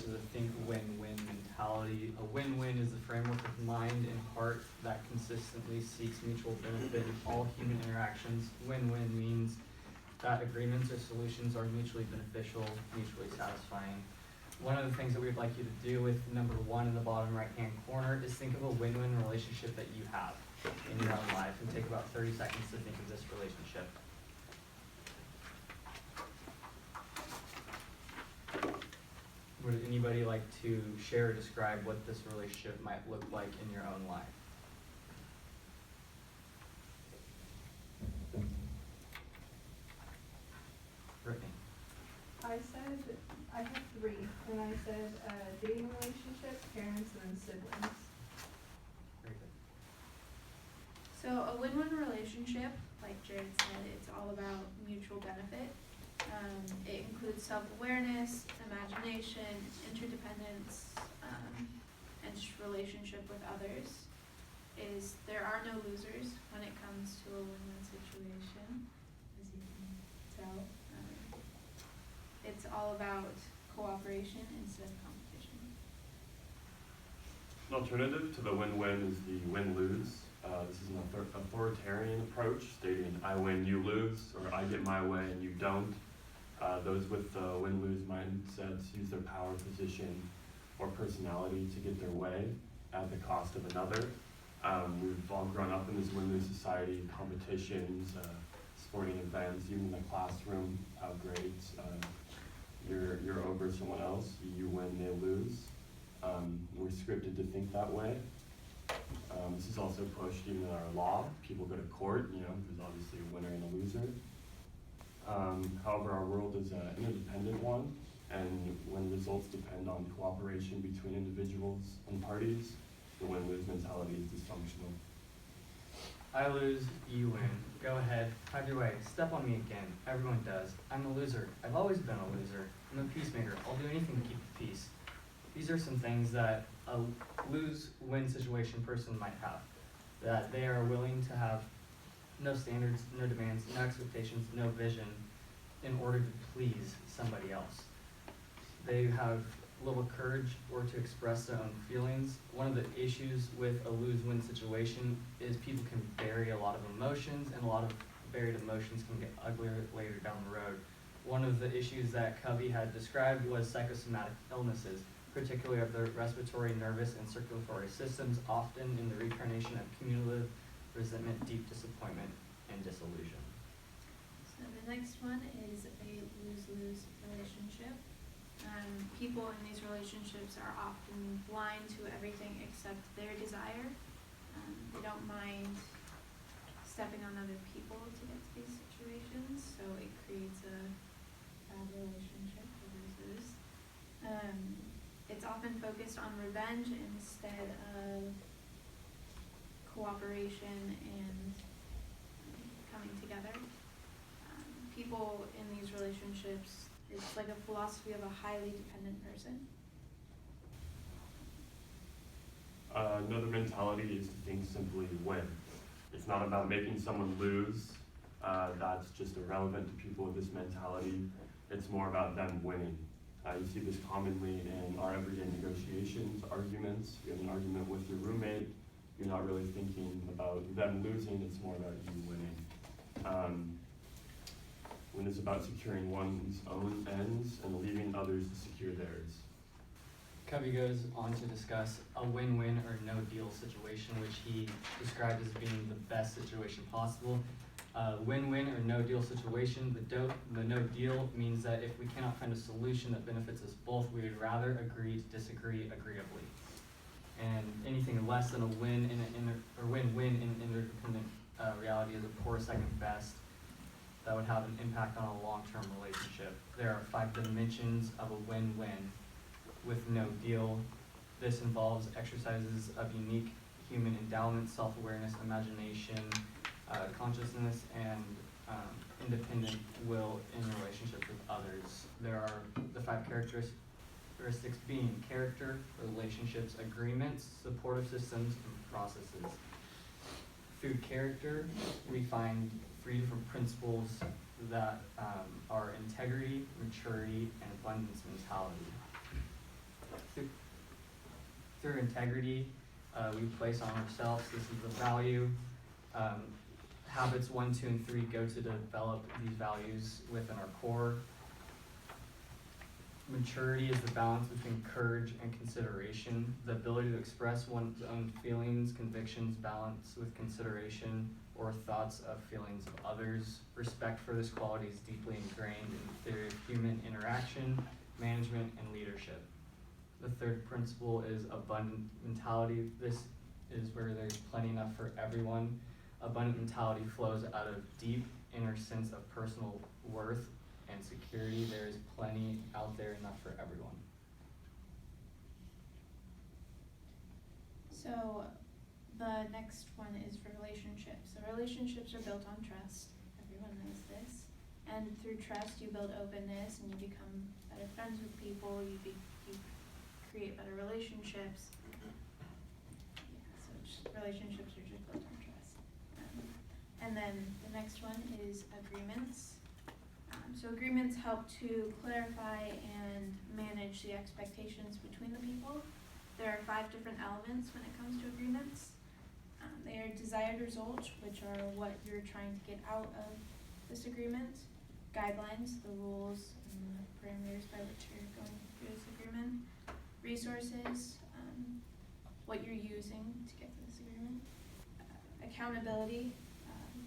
which is a think win-win mentality. A win-win is the framework of mind and heart that consistently seeks mutual benefit in all human interactions. Win-win means that agreements or solutions are mutually beneficial, mutually satisfying. One of the things that we'd like you to do with number 1 in the bottom right-hand corner is think of a win-win relationship that you have in your own life, and take about 30 seconds to think of this relationship. Would anybody like to share or describe what this relationship might look like in your own life? Brittany. I have 3, and I said dating relationship, parents, and then siblings. Very good. So a win-win relationship, like Jared said, it's all about mutual benefit. It includes self-awareness, imagination, interdependence, and just relationship with others. There are no losers when it comes to a win-win situation, as you can tell. It's all about cooperation instead of competition. An alternative to the win-win is the win-lose. This is an authoritarian approach, stating I win, you lose, or I get my way and you don't. Those with the win-lose mindsets use their power, position, or personality to get their way at the cost of another. We've all grown up in this win-lose society, competitions, sporting events, even in the classroom, how grades, you're over someone else, you win, they lose. We're scripted to think that way. This is also pushed even in our law. People go to court, there's obviously a winner and a loser. However, our world is an interdependent one, and when results depend on cooperation between individuals and parties, the win-lose mentality is dysfunctional. I lose, you win. Go ahead, have your way. Step on me again. Everyone does. I'm a loser. I've always been a loser. I'm a peacemaker. I'll do anything to keep the peace. These are some things that a lose-win situation person might have. That they are willing to have no standards, no demands, no expectations, no vision in order to please somebody else. They have little courage or to express their own feelings. One of the issues with a lose-win situation is people can bury a lot of emotions, and a lot of buried emotions can get uglier later down the road. One of the issues that Covey had described was psychosomatic illnesses, particularly of the respiratory, nervous, and circulatory systems, often in the reincarnation of cumulative resentment, deep disappointment, and disillusion. So the next one is a lose-lose relationship. People in these relationships are often blind to everything except their desire. They don't mind stepping on other people to get to these situations, so it creates a bad relationship for losers. It's often focused on revenge instead of cooperation and coming together. People in these relationships, it's like a philosophy of a highly dependent person. Another mentality is to think simply win. It's not about making someone lose. That's just irrelevant to people with this mentality. It's more about them winning. You see this commonly in our everyday negotiations, arguments. You have an argument with your roommate. You're not really thinking about them losing. It's more about you winning. When it's about securing one's own ends and leaving others to secure theirs. Covey goes on to discuss a win-win or no-deal situation, which he described as being the best situation possible. Win-win or no-deal situation, the no-deal means that if we cannot find a solution that benefits us both, we would rather agree to disagree agreeably. And anything less than a win or win-win in an interdependent reality is a poor second best that would have an impact on a long-term relationship. There are 5 dimensions of a win-win with no deal. This involves exercises of unique human endowment, self-awareness, imagination, consciousness, and independent will in relationships with others. There are the 5 characteristics being character, relationships, agreements, supportive systems, and processes. Through character, we find freedom from principles that are integrity, maturity, and abundance mentality. character, integrity, we place on ourselves. This is the value. Habits 1, 2, and 3 go to develop these values within our core. Maturity is the balance between courage and consideration, the ability to express one's own feelings, convictions, balance with consideration or thoughts of feelings of others. Respect for this quality is deeply ingrained in the theory of human interaction, management, and leadership. The third principle is abundant mentality. This is where there's plenty enough for everyone. Abundant mentality flows out of deep inner sense of personal worth and security. There is plenty out there, enough for everyone. So the next one is for relationships. So relationships are built on trust. Everyone knows this. And through trust, you build openness and you become better friends with people. You create better relationships. Relationships are just built on trust. And then the next one is agreements. So agreements help to clarify and manage the expectations between the people. There are 5 different elements when it comes to agreements. They are desired results, which are what you're trying to get out of this agreement. Guidelines, the rules and the parameters by which you're going through this agreement. Resources, what you're using to get to this agreement. Accountability,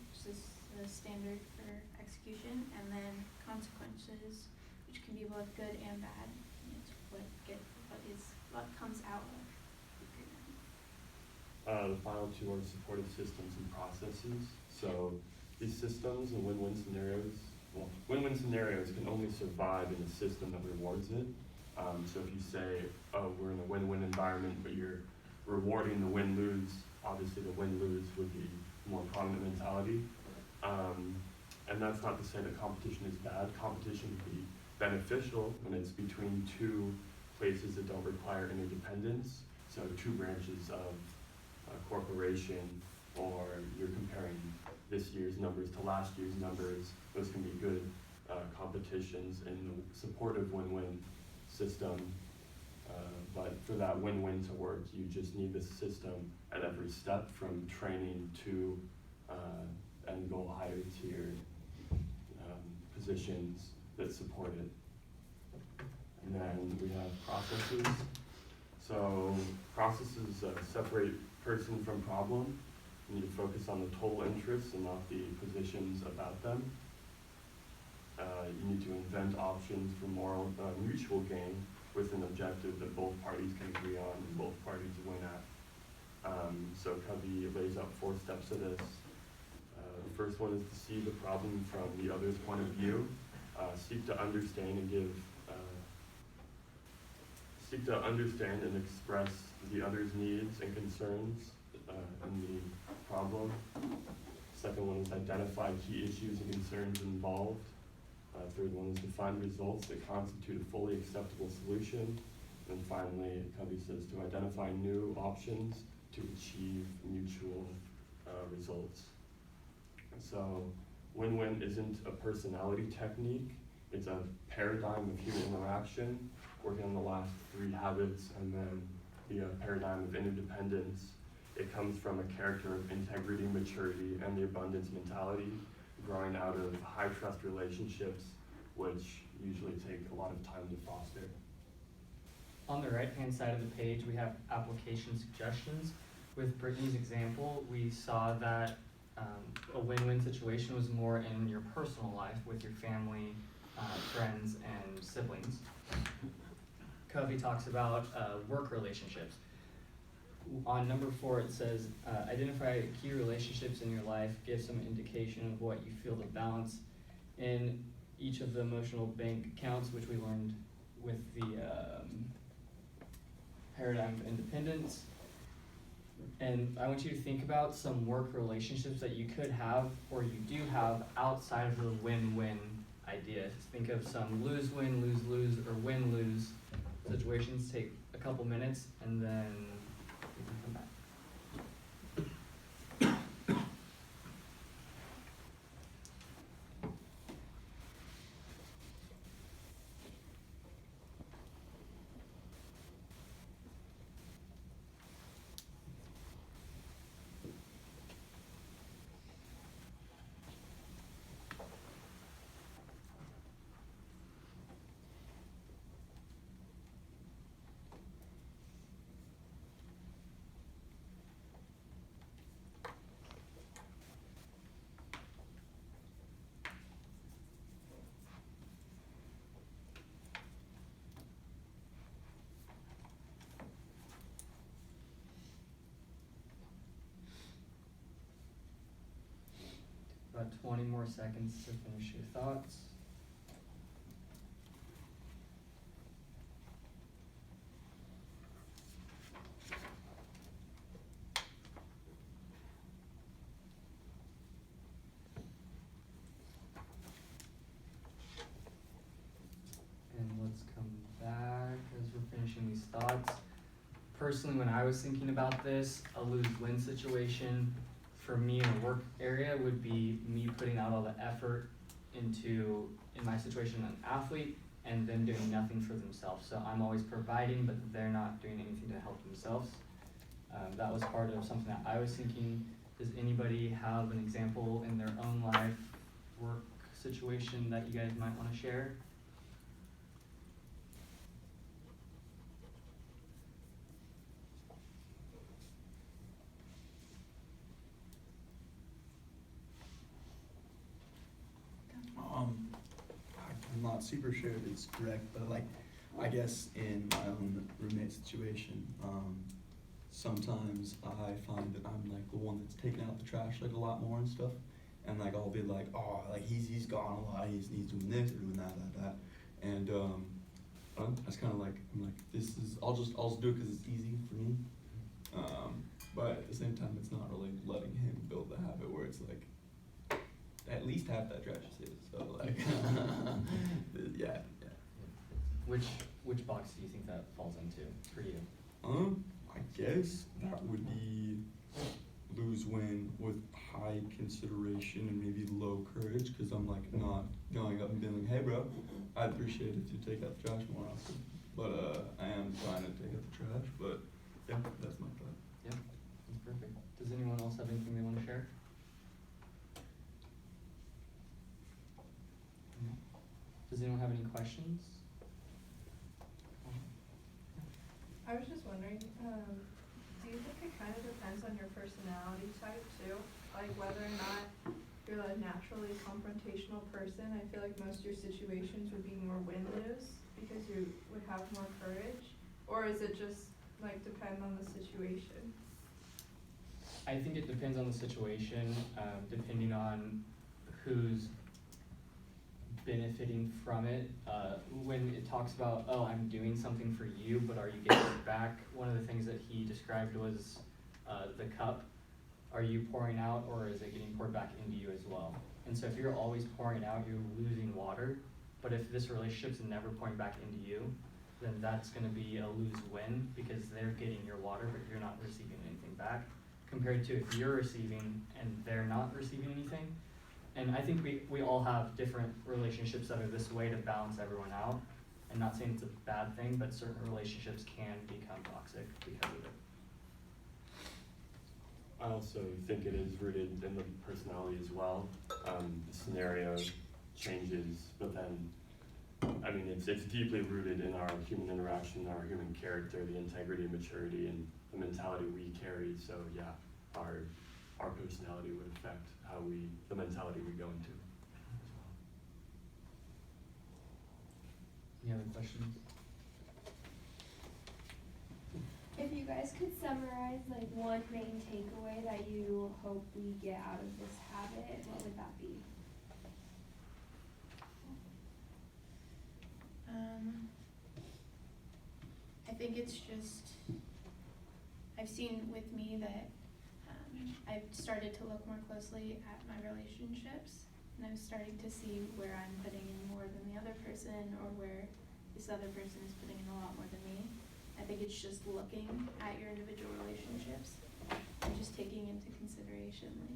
which is the standard for execution, and then consequences, which can be both good and bad. And it's what comes out of the agreement. The final 2 are supportive systems and processes. So these systems and win-win scenarios can only survive in a system that rewards it. So if you say, oh, we're in a win-win environment, but you're rewarding the win-lose, obviously the win-lose would be more prominent mentality. And that's not to say that competition is bad. Competition can be beneficial when it's between 2 places that don't require interdependence. So 2 branches of a corporation, or you're comparing this year's numbers to last year's numbers. Those can be good competitions in the supportive win-win system. But for that win-win to work, you just need the system at every step, from training to end goal higher tier positions that support it. And then we have processes. So processes separate person from problem. You need to focus on the total interests and not the positions about them. You need to invent options for moral mutual gain with an objective that both parties can agree on and both parties win at. So Covey lays out 4 steps of this. The first one is to see the problem from the other's point of view. Seek to understand and express the other's needs and concerns in the problem. Second one is identify key issues and concerns involved. Third one is to find results that constitute a fully acceptable solution. And finally, Covey says to identify new options to achieve mutual results. So win-win isn't a personality technique, it's a paradigm of human interaction, working on the last 3 habits, and then the paradigm of interdependence. It comes from a character of integrity, maturity, and the abundance mentality, growing out of high trust relationships, which usually take a lot of time to foster. On the right-hand side of the page, we have application suggestions. With Brittany's example, we saw that a win-win situation was more in your personal life with your family, friends, and siblings. Covey talks about work relationships. On number 4, it says, identify key relationships in your life, give some indication of what you feel the balance in each of the emotional bank accounts, which we learned with the paradigm of independence. And I want you to think about some work relationships that you could have or you do have outside of the win-win idea. Think of some lose-win, lose-lose, or win-lose situations. Take a couple minutes and then we can come back. 20 more seconds to finish your thoughts. And let's come back as we're finishing these thoughts. Personally, when I was thinking about this, a lose-win situation for me in a work area would be me putting out all the effort into, in my situation, an athlete, and them doing nothing for themselves. So I'm always providing, but they're not doing anything to help themselves. That was part of something that I was thinking. Does anybody have an example in their own life, work situation that you guys might want to share? I'm not super sure if it's correct, but like, I guess in my own roommate situation, sometimes I find that I'm like the one that's taking out the trash like a lot more and stuff, and like I'll be like, oh, like he's gone a lot, he's doing this or doing that, and that's kind of like, I'm like, I'll just do it because it's easy for me, but at the same time, it's not really letting him build the habit where it's like, at least half that trash is his, so like, yeah. Which box do you think that falls into for you? I guess that would be lose-win with high consideration and maybe low courage, because I'm like not going up and being like, hey bro, I appreciate if you take out the trash more often, but I am trying to take out the trash, but yeah, that's my thought. Yep, that's perfect. Does anyone else have anything they want to share? No? Does anyone have any questions? I was just wondering, do you think it kind of depends on your personality type too? Like whether or not you're a naturally confrontational person? I feel like most of your situations would be more win-lose because you would have more courage. Or is it just like depend on the situation? I think it depends on the situation, depending on who's benefiting from it. When it talks about, oh, I'm doing something for you, but are you getting it back? One of the things that he described was the cup. Are you pouring out, or is it getting poured back into you as well? And so if you're always pouring out, you're losing water. But if this relationship's never pouring back into you, then that's going to be a lose-win, because they're getting your water, but you're not receiving anything back, compared to if you're receiving and they're not receiving anything. And I think we all have different relationships that are this way to balance everyone out. I'm not saying it's a bad thing, but certain relationships can become toxic because of it. I also think it is rooted in the personality as well. The scenario changes, but then, I mean, it's deeply rooted in our human interaction, our human character, the integrity and maturity, and the mentality we carry. So yeah, our personality would affect the mentality we go into. Any other questions? If you guys could summarize like one main takeaway that you hope we get out of this habit, what would that be? I think it's just, I've seen with me that I've started to look more closely at my relationships, and I'm starting to see where I'm putting in more than the other person, or where this other person is putting in a lot more than me. I think it's just looking at your individual relationships and just taking into consideration like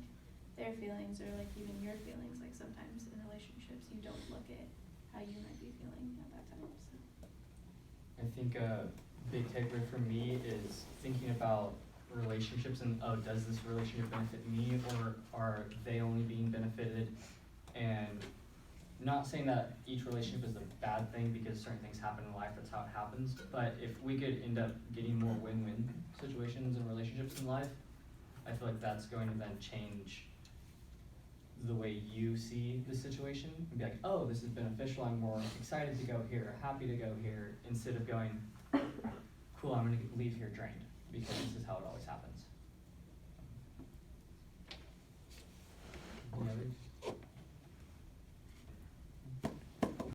their feelings, or like even your feelings. Like sometimes in relationships you don't look at how you might be feeling at that time. So I think a big takeaway for me is thinking about relationships and, oh, does this relationship benefit me, or are they only being benefited? And not saying that each relationship is a bad thing, because certain things happen in life, that's how it happens, but if we could end up getting more win-win situations and relationships in life, I feel like that's going to then change the way you see the situation and be like, oh, this is beneficial, I'm more excited to go here, happy to go here, instead of going, cool, I'm gonna leave here drained, because this is how it always happens.